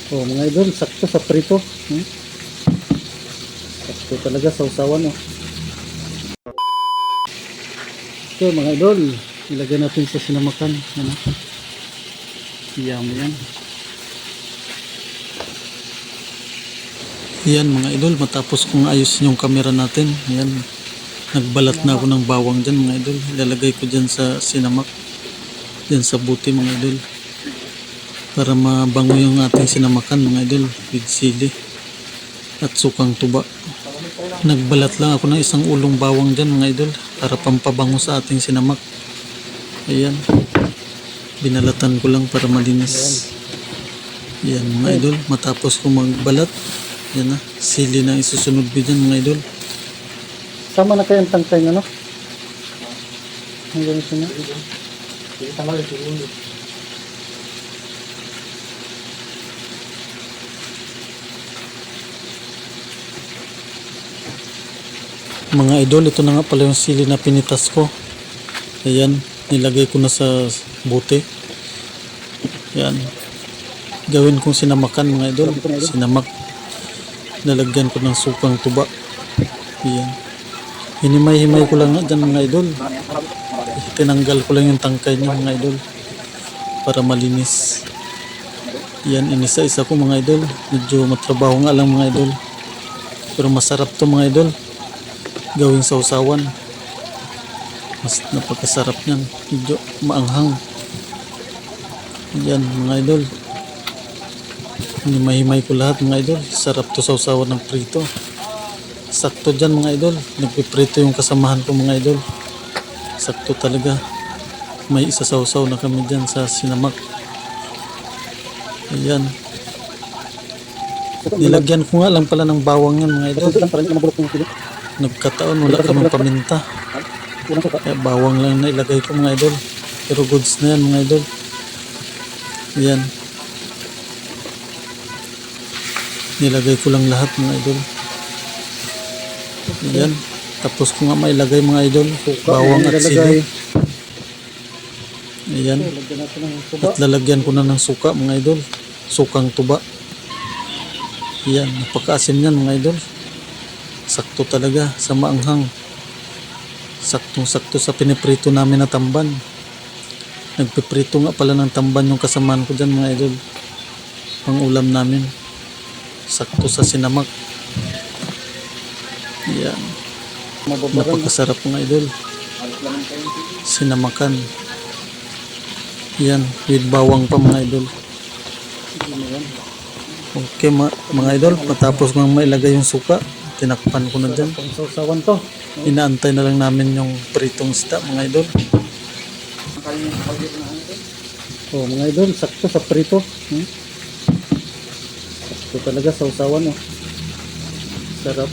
Oh, mga idol, sakto sa prito. Sakto talaga sa usawan, oh. Okay, mga idol, ilagay natin sa sinamakan. Ano? Yummy yan. Yan mga idol, matapos kong ayusin yung camera natin. Yan, nagbalat na ako ng bawang dyan mga idol. Ilalagay ko dyan sa sinamak. Dyan sa buti mga idol. Para mabango yung ating sinamakan mga idol. With sili at sukang tuba. Nagbalat lang ako ng isang ulong bawang dyan mga idol. Para pampabango sa ating sinamak. Ayan. Binalatan ko lang para malinis. Yan mga idol. Matapos ko magbalat. Yan na. Sili na isusunod ko dyan mga idol. Sama na kayong tangkay na, no? Hanggang ito na. Mga idol, ito na nga pala yung sili na pinitas ko. Ayan. Nilagay ko na sa bote. Yan. Gawin kong sinamakan mga idol. Sinamak. Nalagyan ko ng sukang tuba. Yan. Hinimay-himay ko lang nga dyan mga idol. Tinanggal ko lang yung tangkay niya mga idol. Para malinis. Yan. Inisa-isa ko mga idol. Medyo matrabaho nga lang mga idol. Pero masarap to mga idol. Gawing sausawan. Mas napakasarap niyan. Medyo maanghang. Yan mga idol. Hinimay-himay ko lahat mga idol. Sarap to sausawan ng prito. Sakto dyan mga idol. Nagpiprito yung kasamahan ko mga idol. Sakto talaga. May isa sausaw na kami dyan sa sinamak. Ayan. Nilagyan ko nga lang pala ng bawang yan mga idol. Nagkataon wala kaming paminta. Kaya bawang lang na ilagay ko mga idol. Pero goods na yan mga idol. Ayan. Nilagay ko lang lahat mga idol. Ayan. Tapos ko nga mailagay mga idol. Bawang at sili. Ayan. At lalagyan ko na ng suka mga idol. Sukang tuba. Ayan. Napakaasim yan mga idol. Sakto talaga sa maanghang. Saktong-sakto sa piniprito namin na tamban. Nagpiprito nga pala ng tamban yung kasamaan ko dyan mga idol. Pang ulam namin. Sakto sa sinamak. Ayan. Napakasarap mga idol. Sinamakan. Ayan. With bawang pa mga idol. Okay mga idol. Matapos nga mailagay yung suka. Tinakpan ko na dyan. Inaantay na lang namin yung pritong isda mga idol. Oh mga idol. Sakto sa prito. Sakto talaga sa usawan. Sarap.